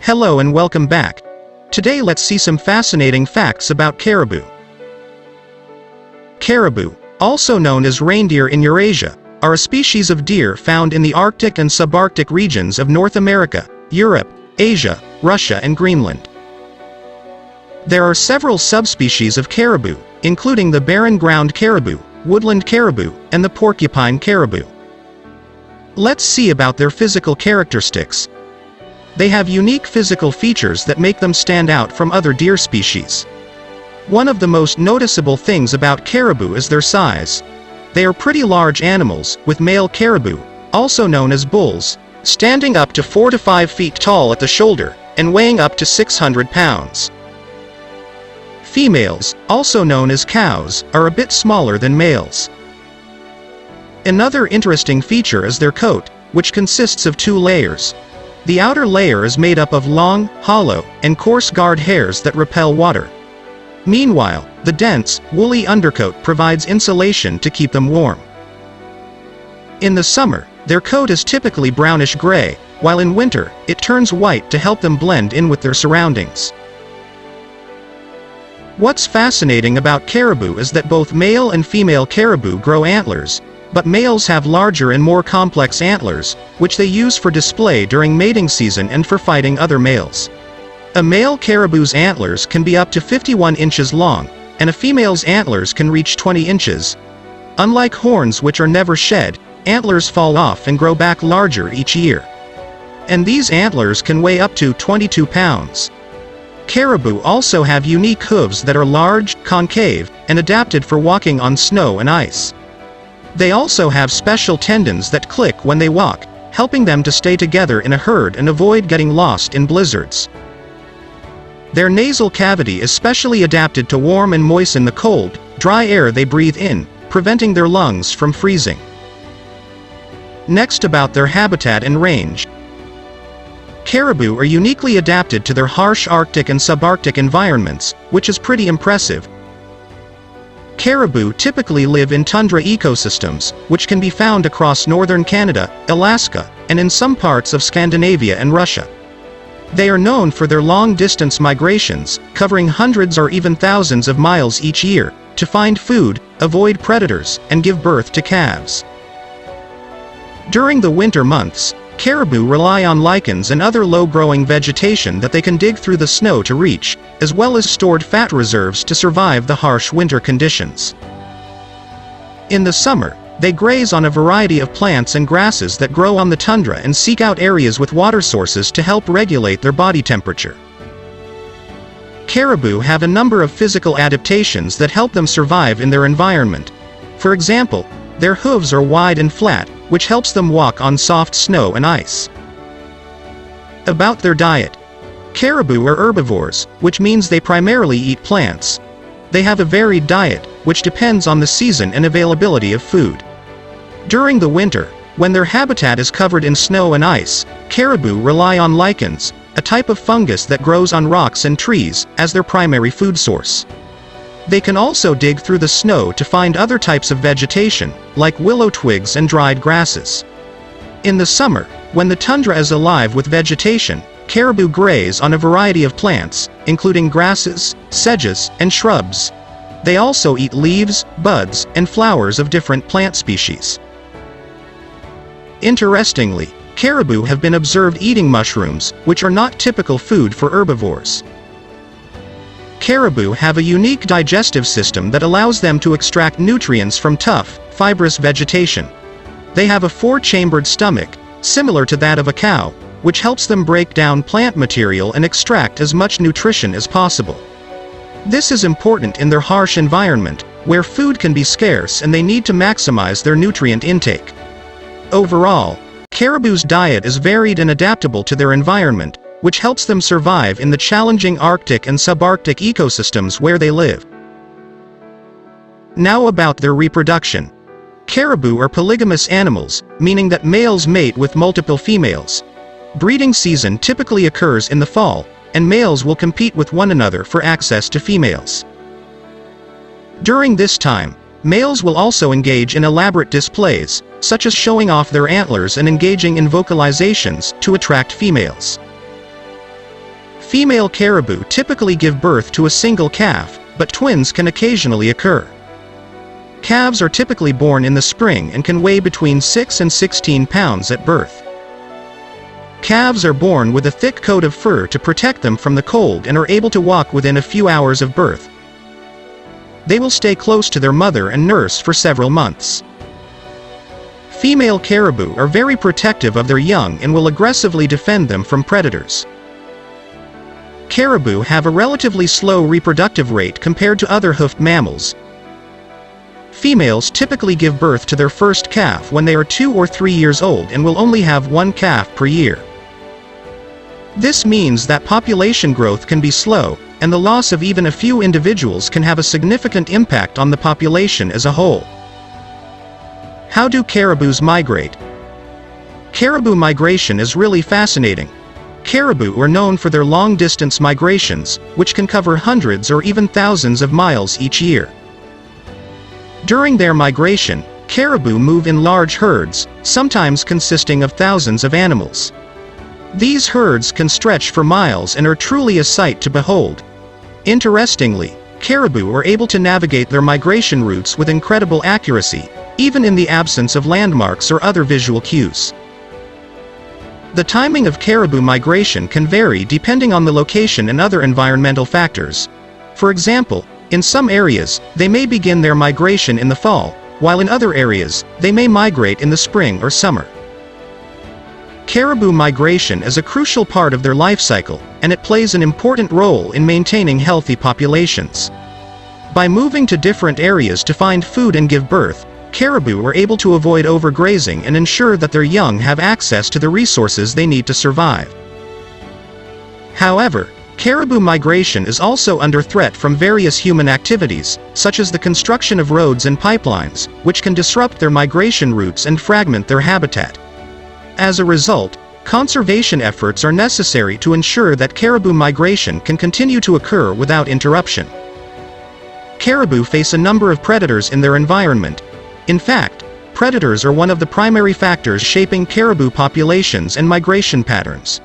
Hello and welcome back. Today let's see some fascinating facts about caribou. Caribou, also known as reindeer in Eurasia, are a species of deer found in the Arctic and subarctic regions of North America, Europe, Asia, Russia and Greenland. There are several subspecies of caribou, including the barren-ground caribou, woodland caribou, and the porcupine caribou. Let's see about their physical characteristics. They have unique physical features that make them stand out from other deer species. One of the most noticeable things about caribou is their size. They are pretty large animals, with male caribou, also known as bulls, standing up to 4 to 5 feet tall at the shoulder, and weighing up to 600 pounds. Females, also known as cows, are a bit smaller than males. Another interesting feature is their coat, which consists of 2 layers. The outer layer is made up of long, hollow, and coarse guard hairs that repel water. Meanwhile, the dense, woolly undercoat provides insulation to keep them warm. In the summer, their coat is typically brownish-gray, while in winter, it turns white to help them blend in with their surroundings. What's fascinating about caribou is that both male and female caribou grow antlers, but males have larger and more complex antlers, which they use for display during mating season and for fighting other males. A male caribou's antlers can be up to 51 inches long, and a female's antlers can reach 20 inches. Unlike horns which are never shed, antlers fall off and grow back larger each year. And these antlers can weigh up to 22 pounds. Caribou also have unique hooves that are large, concave, and adapted for walking on snow and ice. They also have special tendons that click when they walk, helping them to stay together in a herd and avoid getting lost in blizzards. Their nasal cavity is specially adapted to warm and moisten the cold, dry air they breathe in, preventing their lungs from freezing. Next, about their habitat and range. Caribou are uniquely adapted to their harsh Arctic and subarctic environments, which is pretty impressive. Caribou typically live in tundra ecosystems, which can be found across northern Canada, Alaska, and in some parts of Scandinavia and Russia. They are known for their long-distance migrations, covering hundreds or even thousands of miles each year, to find food, avoid predators, and give birth to calves. During the winter months, caribou rely on lichens and other low-growing vegetation that they can dig through the snow to reach, as well as stored fat reserves to survive the harsh winter conditions. In the summer, they graze on a variety of plants and grasses that grow on the tundra and seek out areas with water sources to help regulate their body temperature. Caribou have a number of physical adaptations that help them survive in their environment. For example, their hooves are wide and flat, which helps them walk on soft snow and ice. About their diet. Caribou are herbivores, which means they primarily eat plants. They have a varied diet, which depends on the season and availability of food. During the winter, when their habitat is covered in snow and ice, caribou rely on lichens, a type of fungus that grows on rocks and trees, as their primary food source. They can also dig through the snow to find other types of vegetation, like willow twigs and dried grasses. In the summer, when the tundra is alive with vegetation, caribou graze on a variety of plants, including grasses, sedges, and shrubs. They also eat leaves, buds, and flowers of different plant species. Interestingly, caribou have been observed eating mushrooms, which are not typical food for herbivores. Caribou have a unique digestive system that allows them to extract nutrients from tough, fibrous vegetation. They have a 4-chambered stomach, similar to that of a cow, which helps them break down plant material and extract as much nutrition as possible. This is important in their harsh environment, where food can be scarce and they need to maximize their nutrient intake. Overall, caribou's diet is varied and adaptable to their environment, which helps them survive in the challenging Arctic and subarctic ecosystems where they live. Now about their reproduction. Caribou are polygamous animals, meaning that males mate with multiple females. Breeding season typically occurs in the fall, and males will compete with one another for access to females. During this time, males will also engage in elaborate displays, such as showing off their antlers and engaging in vocalizations to attract females. Female caribou typically give birth to a single calf, but twins can occasionally occur. Calves are typically born in the spring and can weigh between 6 and 16 pounds at birth. Calves are born with a thick coat of fur to protect them from the cold and are able to walk within a few hours of birth. They will stay close to their mother and nurse for several months. Female caribou are very protective of their young and will aggressively defend them from predators. Caribou have a relatively slow reproductive rate compared to other hoofed mammals. Females typically give birth to their first calf when they are 2 or 3 years old and will only have one calf per year. This means that population growth can be slow, and the loss of even a few individuals can have a significant impact on the population as a whole. How do caribous migrate? Caribou migration is really fascinating. Caribou are known for their long-distance migrations, which can cover hundreds or even thousands of miles each year. During their migration, caribou move in large herds, sometimes consisting of thousands of animals. These herds can stretch for miles and are truly a sight to behold. Interestingly, caribou are able to navigate their migration routes with incredible accuracy, even in the absence of landmarks or other visual cues. The timing of caribou migration can vary depending on the location and other environmental factors. For example, in some areas, they may begin their migration in the fall, while in other areas, they may migrate in the spring or summer. Caribou migration is a crucial part of their life cycle, and it plays an important role in maintaining healthy populations. By moving to different areas to find food and give birth, caribou are able to avoid overgrazing and ensure that their young have access to the resources they need to survive. However, caribou migration is also under threat from various human activities, such as the construction of roads and pipelines, which can disrupt their migration routes and fragment their habitat. As a result, conservation efforts are necessary to ensure that caribou migration can continue to occur without interruption. Caribou face a number of predators in their environment. In fact, predators are one of the primary factors shaping caribou populations and migration patterns.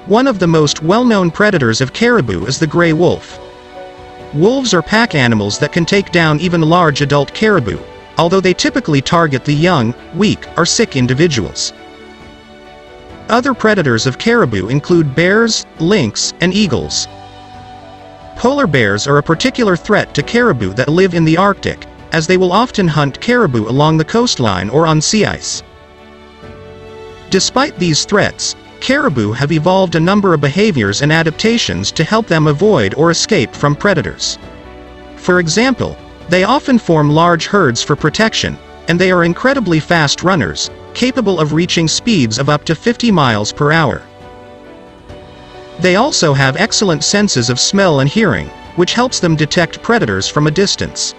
One of the most well-known predators of caribou is the gray wolf. Wolves are pack animals that can take down even large adult caribou, although they typically target the young, weak, or sick individuals. Other predators of caribou include bears, lynx, and eagles. Polar bears are a particular threat to caribou that live in the Arctic, as they will often hunt caribou along the coastline or on sea ice. Despite these threats, caribou have evolved a number of behaviors and adaptations to help them avoid or escape from predators. For example, they often form large herds for protection, and they are incredibly fast runners, capable of reaching speeds of up to 50 miles per hour. They also have excellent senses of smell and hearing, which helps them detect predators from a distance.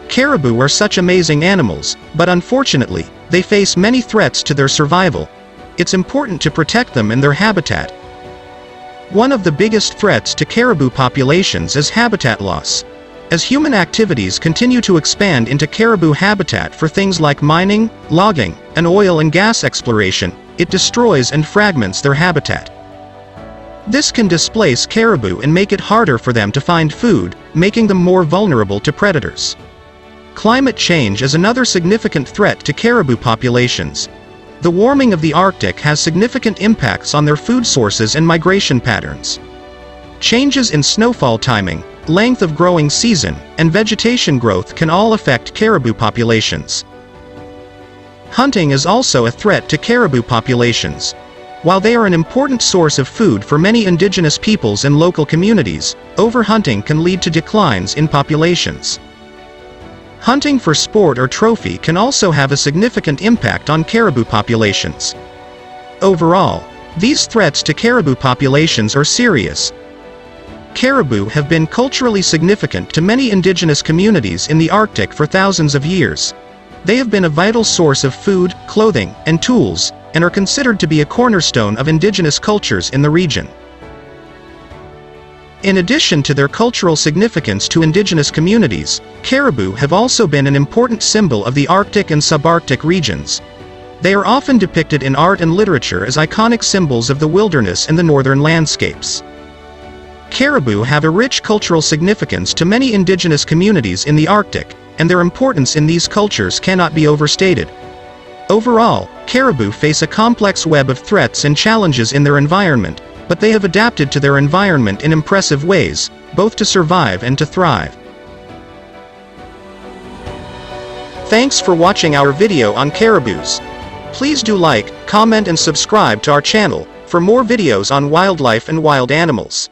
Caribou are such amazing animals, but unfortunately, they face many threats to their survival. It's important to protect them and their habitat. One of the biggest threats to caribou populations is habitat loss. As human activities continue to expand into caribou habitat for things like mining, logging, and oil and gas exploration, it destroys and fragments their habitat. This can displace caribou and make it harder for them to find food, making them more vulnerable to predators. Climate change is another significant threat to caribou populations. The warming of the Arctic has significant impacts on their food sources and migration patterns. Changes in snowfall timing, length of growing season, and vegetation growth can all affect caribou populations. Hunting is also a threat to caribou populations. While they are an important source of food for many indigenous peoples and local communities, overhunting can lead to declines in populations. Hunting for sport or trophy can also have a significant impact on caribou populations. Overall, these threats to caribou populations are serious. Caribou have been culturally significant to many indigenous communities in the Arctic for thousands of years. They have been a vital source of food, clothing, and tools, and are considered to be a cornerstone of indigenous cultures in the region. In addition to their cultural significance to indigenous communities, caribou have also been an important symbol of the Arctic and subarctic regions. They are often depicted in art and literature as iconic symbols of the wilderness and the northern landscapes. Caribou have a rich cultural significance to many indigenous communities in the Arctic, and their importance in these cultures cannot be overstated. Overall, caribou face a complex web of threats and challenges in their environment, but they have adapted to their environment in impressive ways, both to survive and to thrive. Thanks for watching our video on caribous. Please do like, comment and subscribe to our channel for more videos on wildlife and wild animals.